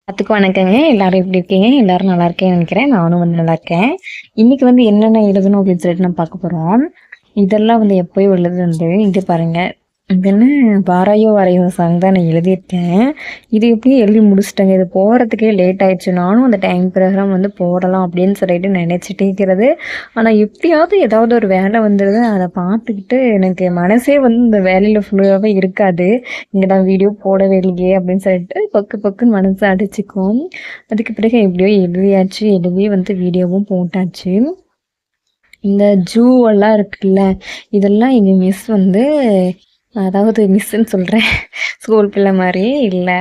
எல்லாத்துக்கும் வணக்கங்க. எல்லாரும் எப்படி இருக்கீங்க? எல்லாரும் நல்லா இருக்கேன்னு நினைக்கிறேன். நானும் நல்லா இருக்கேன். இன்னைக்கு என்னென்ன எழுதணும் அப்படின்னு சொல்லிட்டு நம்ம பார்க்க போறோம். இதெல்லாம் எப்பயோ உள்ளது இது பாருங்க. இது என்ன "வாராயோ வாராயோ" சாங் தான் நான் எழுதியிருக்கேன். இது எப்படியும் எழுதி முடிச்சுட்டேங்க. இது போடுறதுக்கே லேட் ஆயிடுச்சு. நானும் அந்த டைம் பிரகாரம் போடலாம் அப்படின்னு சொல்லிட்டு நினைச்சிட்டே இருக்கிறது. ஆனா எப்படியாவது ஏதாவது ஒரு வேலை வந்துடுது. அதை பார்த்துக்கிட்டு எனக்கு மனசே இந்த வேலையில ஃபுல்லாவே இருக்காது. இங்கே வீடியோ போடவே இல்லையே அப்படின்னு சொல்லிட்டு பக்கு பக்குன்னு மனசு அடிச்சுக்கும். அதுக்கு பிறகு எப்படியோ எழுதியாச்சு. எழுதி வீடியோவும் போட்டாச்சு. இந்த ஜூ எல்லாம் இருக்குல்ல, இதெல்லாம் எங்க மிஸ் அதாவது மிஸ்ஸுன்னு சொல்கிறேன், ஸ்கூல் பிள்ளை மாதிரியே இல்லை.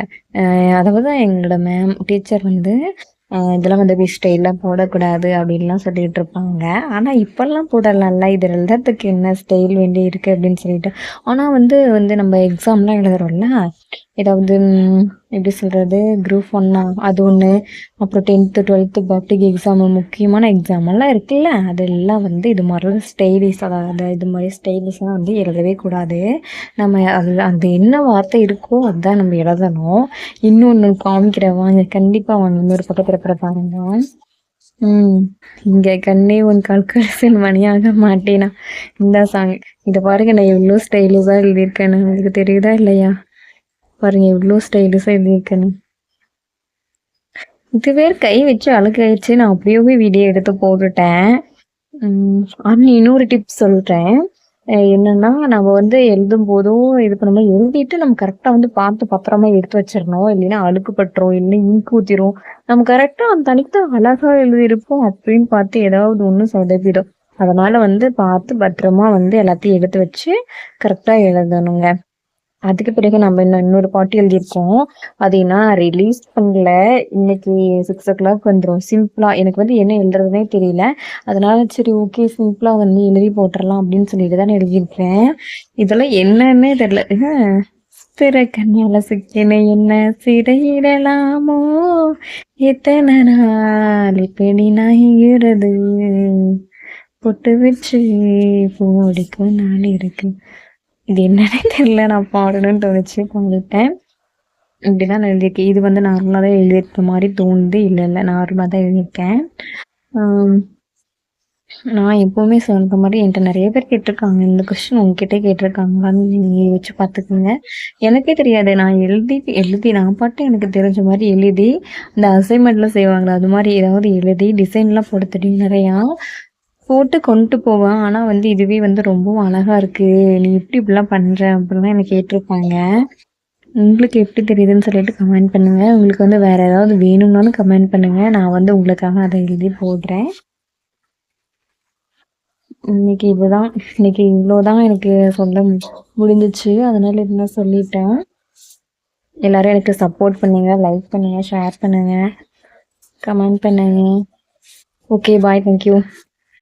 அதாவது எங்களோட மேம் டீச்சர் இதெல்லாம் இப்படி ஸ்டைலாக போடக்கூடாது அப்படின்லாம் சொல்லிட்டு இருப்பாங்க. ஆனால் இப்போல்லாம் போடலாம்ல, இது எழுதுறதுக்கு என்ன ஸ்டைல் வேண்டி இருக்குது அப்படின்னு சொல்லிட்டு. ஆனால் நம்ம எக்ஸாம்லாம் எழுதுறோம்ல, ஏதாவது எப்படி சொல்கிறது, குரூப் ஒன்னா அது ஒன்று, அப்புறம் 10th 12th பப்ளிக் எக்ஸாம், முக்கியமான எக்ஸாம் எல்லாம் இருக்குல்ல, அதெல்லாம் இது மாதிரிலாம் ஸ்டைலிஷ், அதாவது இது மாதிரி ஸ்டைலிஷாக எழுதவே கூடாது. நம்ம அது என்ன வார்த்தை இருக்கோ அதுதான் நம்ம எழுதணும். இன்னொன்று காமிக்கிறேன் வாங்க, கண்டிப்பாக வாங்க, இன்னொரு பக்கத்தில் இருக்கிற பாருங்க. இங்க கண்ணே உன் கால்கரசின் மணியாக மாட்டேனா, இந்த சாங். இதை பாருங்க, நான் எவ்வளோ ஸ்டைலிஷாக எழுதியிருக்கேன்னு உங்களுக்கு தெரியுதா இல்லையா? பாருங்க எவ்வளோ ஸ்டைலிஷாக எழுதியிருக்கேன்னு. இது வேறு கை வச்சு அழுக்காயிடுச்சு. நான் அப்படியே வீடியோ எடுத்து போட்டுட்டேன். இன்னொரு டிப்ஸ் சொல்கிறேன். என்னன்னா, நம்ம எழுதும் போதும் இது பண்ணும்போது எழுதிட்டு நம்ம கரெக்டாக பார்த்து பத்திரமா எடுத்து வச்சிடணும். இல்லைன்னா அழுக்கு பட்டுரும், இல்லைன்னா இங்கு ஊற்றிடும். நம்ம கரெக்டாக அந்த அன்னைக்கு தான் அழகாக எழுதியிருப்போம் அப்படின்னு பார்த்து ஏதாவது ஒன்று சொதப்பிடும். அதனால பார்த்து பத்திரமா எல்லாத்தையும் எடுத்து வச்சு கரெக்டாக எழுதணுங்க. அதுக்கு பிறகு நம்ம இன்னொரு பாட்டு எழுதியிருக்கோம். அது நான் ரிலீஸ் பண்ணல. இன்னைக்கு 6 o'clock வந்துடும். சிம்பிளா எனக்கு என்ன எழுதுறதுனே தெரியல. அதனால சரி ஓகே, சிம்பிளா எழுதி போட்டுடலாம் அப்படின்னு சொல்லிட்டு தான் எழுதியிருக்கேன். இதெல்லாம் என்னன்னே தெரியல. சிற கண்ணால சிக்கின என்ன சிறையிடலாமோ, எத்தனை நாள் இப்படி நாய்கிறது, பொட்டு வச்சு போடிக்கும் நாள் இருக்கு. இது என்னன்னே தெரியல, நான் பாடணும்னு தோணுச்சு பாடிட்டேன். இப்படிதான் நான் எழுதியிருக்கேன். இது நார்மலாக தான் எழுதியிருக்க மாதிரி தோணுது. இல்லை நார்மலாக தான் எழுதியிருக்கேன். நான் எப்போவுமே சொல்கிற மாதிரி என்கிட்ட நிறைய பேர் கேட்டிருக்காங்க, இந்த கொஸ்டின் உங்ககிட்ட கேட்டிருக்காங்களான்னு நீங்கள் வச்சு பார்த்துக்குங்க. எனக்கே தெரியாது. நான் எழுதி நான் பாட்டு எனக்கு தெரிஞ்ச மாதிரி எழுதி, இந்த அசைன்மெண்ட்லாம் செய்வாங்களா அது மாதிரி ஏதாவது எழுதி டிசைன்லாம் போட தெரியும் நிறையா, போட்டு கொண்டு போவேன். ஆனால் இதுவே ரொம்பவும் அழகாக இருக்குது, நீ எப்படி இப்படிலாம் பண்ணுற அப்படிலாம் எனக்கு கேட்டிருப்பாங்க. உங்களுக்கு எப்படி தெரியுதுன்னு சொல்லிட்டு கமெண்ட் பண்ணுங்கள். உங்களுக்கு வேறு ஏதாவது வேணும்னாலும் கமெண்ட் பண்ணுங்கள். நான் உங்களுக்காக அதை எழுதி போடுறேன். இன்னைக்கு இவ்வளோதான் எனக்கு சொல்ல முடிஞ்சிச்சு. அதனால இதுதான் சொல்லிட்டேன். எல்லாரும் எனக்கு சப்போர்ட் பண்ணுங்க, லைக் பண்ணுங்க, ஷேர் பண்ணுங்க, கமெண்ட் பண்ணுங்க. ஓகே, பாய், தேங்க்யூ.